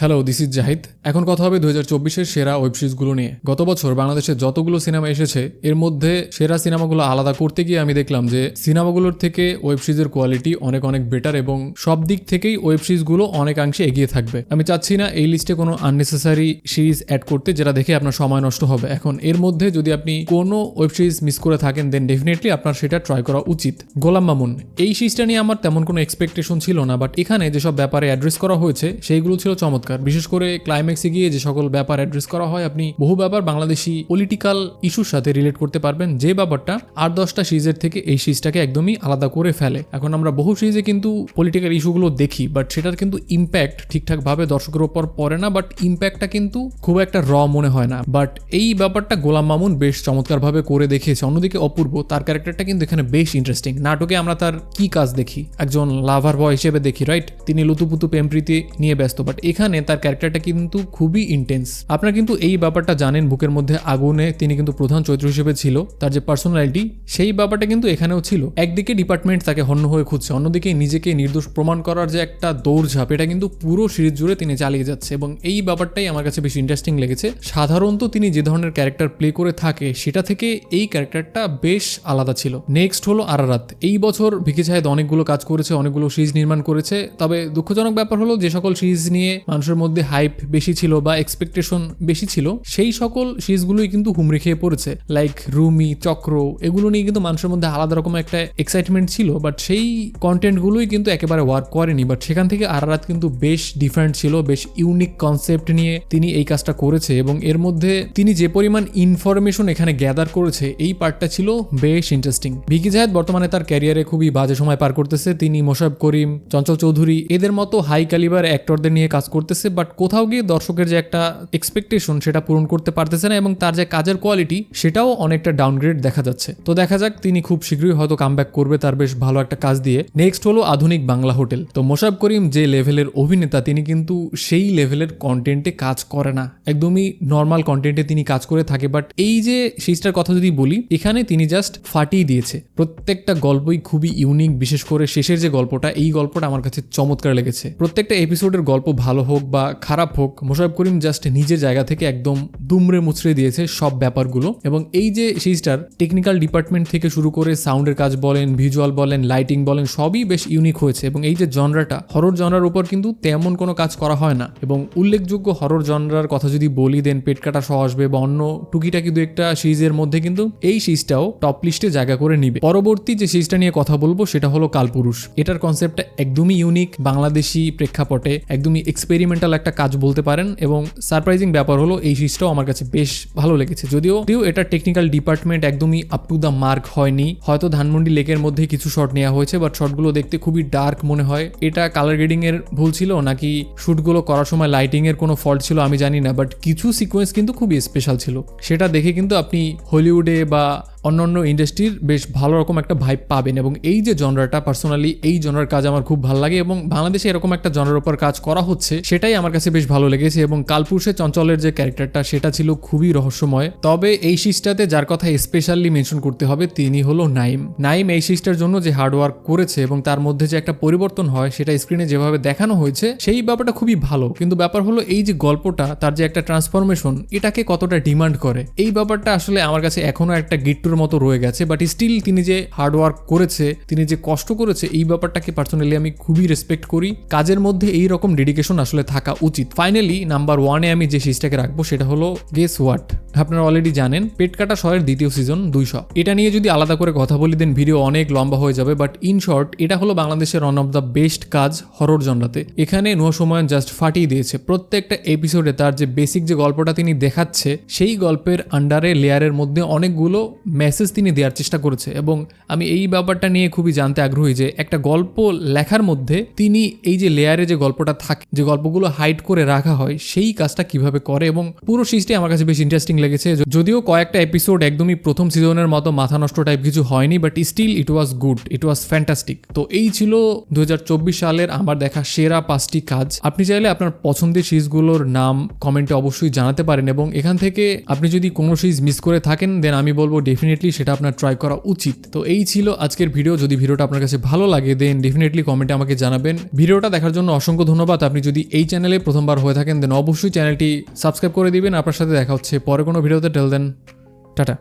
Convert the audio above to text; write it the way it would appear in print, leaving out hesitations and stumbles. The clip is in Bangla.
Hello, this is Zahid. এখন কথা হবে 2024-এর সেরা ওয়েব সিরিজগুলো নিয়ে। গত বছর বাংলাদেশে যতগুলো সিনেমা এসেছে এর মধ্যে সেরা সিনেমাগুলো আলাদা করতে গিয়ে আমি দেখলাম যে সিনেমাগুলোর থেকে ওয়েব সিরিজের কোয়ালিটি অনেক অনেক বেটার এবং সব দিক থেকেই ওয়েব সিরিজগুলো অনেকাংশে এগিয়ে থাকবে। আমি চাচ্ছি না এই লিস্টে কোনো আননেসেসারি সিরিজ অ্যাড করতে যেটা দেখে আপনার সময় নষ্ট হবে। এখন এর মধ্যে যদি আপনি কোনো ওয়েব সিরিজ মিস করে থাকেন দেন ডেফিনেটলি আপনার সেটা ট্রাই করা উচিত। গোলাম মামুন, এই সিরিজটা নিয়ে আমার তেমন কোনো এক্সপেকটেশন ছিল না, বাট এখানে যেসব ব্যাপারে অ্যাড্রেস করা হয়েছে সেইগুলো ছিল চমৎকার। বিশেষ করে ক্লাইম্যাক্সে গিয়ে যে সকল ব্যাপার অ্যাড্রেস করা হয়, আপনি বহু ব্যাপার বাংলাদেশি পলিটিক্যাল ইস্যুর সাথে রিলেট করতে পারবেন, যে ব্যাপারটা 8-10টা সিরিজের থেকে এই সিরিজটাকে একদমই আলাদা করে ফেলে। এখন আমরা বহু সিরিজে কিন্তু পলিটিক্যাল ইস্যুগুলো দেখি, বাট সেটার কিন্তু ইম্প্যাক্ট ঠিকঠাকভাবে দর্শকের উপর পড়ে না, বাট ইম্প্যাক্টটা কিন্তু খুব একটা মনে হয় না। বাট এই ব্যাপারটা গোলাম মামুন বেশ চমৎকারভাবে করে দেখিয়েছে। অন্যদিকে অপূর্ব, তার ক্যারেক্টারটা কিন্তু এখানে বেশ ইন্টারেস্টিং। নাটকে আমরা তার কি কাজ দেখি, একজন লাভার বয় হিসেবে দেখি, রাইট? তিনি লুতুপুতু প্রেমপ্রীতি নিয়ে ব্যস্ত, বাট এখানে তার ক্যারেক্টারটা কিন্তু খুবই ইন্টেন্স। আপনারা কিন্তু এই ব্যাপারটা জানেন, বুকের মধ্যে আগুনে তিনি কিন্তু প্রধান চরিত্র হিসেবে ছিল, তার যে পার্সোনালিটি সেই ব্যাপারটা কিন্তু এখানেও ছিল। একদিকে ডিপার্টমেন্ট তাকে হন্য হয়ে খুঁজছে, অন্যদিকে নিজেকে নির্দোষ প্রমাণ করার যে একটা দৌড়ঝাঁপ, এটা কিন্তু পুরো সিরিজ জুড়ে তিনি চালিয়ে যাচ্ছে এবং এই ব্যাপারটাই আমার কাছে বেশি ইন্টারেস্টিং লেগেছে। সাধারণত তিনি যে ধরনের ক্যারেক্টার প্লে করে থাকে সেটা থেকে এই ক্যারেক্টারটা বেশ আলাদা ছিল। নেক্সট হলো আরারাত। এই বছর ভিকি জাহেদ অনেকগুলো কাজ করেছে, অনেকগুলো সিরিজ নির্মাণ করেছে, তবে দুঃখজনক ব্যাপার হলো যে সকল সিরিজ নিয়ে মানুষের মধ্যে হাইপ বেশি ছিল বা এক্সপেকটেশন বেশি ছিল সেই সকল সিরিজগুলোই কিন্তু হুমড়ি খেয়ে পড়েছে। লাইক রুমি, চক্র, এগুলো নিয়ে কিন্তু মানুষের মধ্যে আলাদা রকম একটা এক্সাইটমেন্ট ছিল, বাট সেই কন্টেন্টগুলোই কিন্তু একেবারে ওয়ার্ক করেনি। বাট সেখান থেকে আরারাত কিন্তু বেশ ডিফারেন্ট ছিল, বেশ ইউনিক কনসেপ্ট নিয়ে তিনি এই কাজটা করেছে এবং এর মধ্যে তিনি যে পরিমাণ ইনফরমেশন এখানে গ্যাদার করেছে এই পার্টটা ছিল বেশ ইন্টারেস্টিং। ভিকি জাহেদ বর্তমানে তার ক্যারিয়ারে খুবই বাজে সময় পার করতেছে। তিনি মোশাররফ করিম, চঞ্চল চৌধুরী এদের মতো হাই ক্যালিবার অ্যাক্টরদের নিয়ে কাজ করতেছে, বাট কোথাও গিয়ে দর্শকের যে একটা এক্সপেকটেশন সেটা পূরণ করতে পারতেছে না এবং তার যে কাজের কোয়ালিটি সেটাও অনেকটা ডাউনগ্রেড দেখা যাচ্ছে। তো দেখা যাক, তিনি খুব শীঘ্রই হয়তো কামব্যাক করবে তার বেশ ভালো একটা কাজ দিয়ে। নেক্সট হলো আধুনিক বাংলা হোটেল। তো মোশাররফ করিম যে লেভেলের অভিনেতা, তিনি কিন্তু সেই লেভেলের কন্টেন্টে কাজ করে না, একদমই নর্মাল কন্টেন্টে তিনি কাজ করে থাকে। বাট এই যে সিরিজটার কথা যদি বলি, এখানে তিনি জাস্ট ফাটিয়ে দিয়েছে। প্রত্যেকটা গল্পই খুবই ইউনিক, বিশেষ করে শেষের যে গল্পটা, এই গল্পটা আমার কাছে চমৎকার লেগেছে। প্রত্যেকটা এপিসোডের গল্প ভালো হোক বা খারাপ হোক, মোশাররফ করিম জাস্ট নিজের জায়গা থেকে একদম দুমড়ে মুচড়ে দিয়েছে সব ব্যাপারগুলো। এবং এই যে সিরিজটার টেকনিক্যাল ডিপার্টমেন্ট থেকে শুরু করে সাউন্ডের কাজ বলেন, ভিজুয়াল বলেন, লাইটিং বলেন, সবই বেশ ইউনিক হয়েছে। এবং এই যে জনরাটা, হরর জনরার উপর কিন্তু তেমন কোনো কাজ করা হয় না। এবং উল্লেখযোগ্য হরর জনরার কথা যদি বলি দেন পেট কাটা সহ আসবে বা অন্য টুকিটাকি দু একটা সিরিজের মধ্যে কিন্তু এই সিরিজটাও টপ লিস্টে জায়গা করে নিবে। পরবর্তী যে সিরিজটা নিয়ে কথা বলবো সেটা হলো কালপুরুষ। এটার কনসেপ্টটা একদমই ইউনিক, বাংলাদেশি প্রেক্ষাপটে একদমই এক্সপেরিমেন্টাল একটা কাজ বলতে পারেন এবং সারপ্রাইজিং ব্যাপার হলো এই সিরিজটাও আমার কাছে বেশ ভালো লেগেছে। যদিও এটা টেকনিক্যাল ডিপার্টমেন্ট একদমই আপ টু দ্য মার্ক হয়নি, হয়তো ধানমন্ডি লেকের মধ্যে কিছু শট নেওয়া হয়েছে, বাট শটগুলো দেখতে খুবই ডার্ক মনে হয়। এটা কালার গ্রেডিং এর ভুল ছিল নাকি শুটগুলো করার সময় লাইটিং এর কোনো ফল্ট ছিল আমি জানি না, বাট কিছু সিকোয়েন্স কিন্তু খুবই স্পেশাল ছিল। সেটা দেখে কিন্তু আপনি হলিউডে বা অন্যান্য ইন্ডাস্ট্রির বেশ ভালো রকম একটা ভাইব পাবেন। এবং এই যে জনরাটা, পার্সোনালি এই জনরার কাজ আমার খুব ভালো লাগে এবং বাংলাদেশে এরকম একটা জনরার উপর কাজ করা হচ্ছে সেটাই আমার কাছে বেশ ভালো লেগেছে। এবং কালপুরুষে চঞ্চলের যে ক্যারেক্টারটা সেটা ছিল খুবই রহস্যময়। তবে এই সিরিজটাতে যার কথা স্পেশালি মেনশন করতে হবে তিনি হলো নাইম। নাইম এই সিরিজটার জন্য যে হার্ডওয়ার্ক করেছে এবং তার মধ্যে যে একটা পরিবর্তন হয় সেটা স্ক্রিনে যেভাবে দেখানো হয়েছে সেই ব্যাপারটা খুবই ভালো। কিন্তু ব্যাপার হলো এই যে গল্পটা, তার যে একটা ট্রান্সফরমেশন, এটাকে কতটা ডিমান্ড করে, এই ব্যাপারটা আসলে আমার কাছে এখনো একটা গিট্টুর মতো রয়ে গেছে। বাট স্টিল তিনি যে হার্ডওয়ার্ক করেছে, তিনি যে কষ্ট করেছে, এই ব্যাপারটাকে পার্সোনালি আমি খুবই রেসপেক্ট করি। কাজের মধ্যে এই রকম ডেডিকেশন আসলে থাকা উচিত। ফাইনালি নাম্বার 1-এ আমি যে সিরিজটাকে রাখবো সেটা হলো গেস হোয়াট। আপনারা অলরেডি জানেন পেট কাটা শয়ের দ্বিতীয় সিজন 200। এটা নিয়ে যদি আলাদা করে কথা বলি দেন ভিডিও অনেক লম্বা হয়ে যাবে, বাট ইন শর্ট এটা হলো বাংলাদেশের ওয়ান অফ দ্য বেস্ট কাজ হরর জনরাতে। এখানে নুহা সুমন জাস্ট ফাটিয়ে দিয়েছে। প্রত্যেকটা এপিসোডে তার যে বেসিক যে গল্পটা তিনি দেখাচ্ছে সেই গল্পের আন্ডারে লেয়ারের মধ্যে অনেকগুলো মেসেজ তিনি দেওয়ার চেষ্টা করেছে। এবং আমি এই ব্যাপারটা নিয়ে খুবই জানতে আগ্রহী যে একটা গল্প লেখার মধ্যে তিনি এই যে লেয়ারে যে গল্পটা থাকে, যে গল্পগুলো হাইড করে রাখা হয়, সেই কাজটা কিভাবে করে। এবং পুরো সিরিজটাই আমার কাছে বেশ ইন্টারেস্টিং লেগেছে, যদিও কয়েকটা এপিসোড একদমই প্রথম সিজনের মতো মাথা নষ্ট টাইপ কিছু হয়নি, but still it was good, it was fantastic. তো এই ছিল 2024 সালের আমার দেখা সেরা 5টি কাজ। আপনি চাইলে আপনার পছন্দের সিরিজগুলোর নাম কমেন্টে অবশ্যই জানাতে পারেন, এবং এখান থেকে আপনি যদি কোনো সিরিজ মিস করে থাকেন দেন আমি বলবো ডেফিনেটলি সেটা আপনার ট্রাই করা উচিত। তো এই ছিল আজকের ভিডিও। যদি ভিডিওটা আপনার কাছে ভালো লাগে দেন ডেফিনেটলি কমেন্টে আমাকে জানাবেন। ভিডিওটা দেখার জন্য অসংখ্য ধন্যবাদ। আপনি যদি এই চ্যানেলে প্রথমবার হয়ে থাকেন দেন অবশ্যই চ্যানেলটি সাবস্ক্রাইব করে দিবেন। আপনার সাথে দেখা হচ্ছে পরে কোনো ভিডিওতে। টেল দেন, টাটা।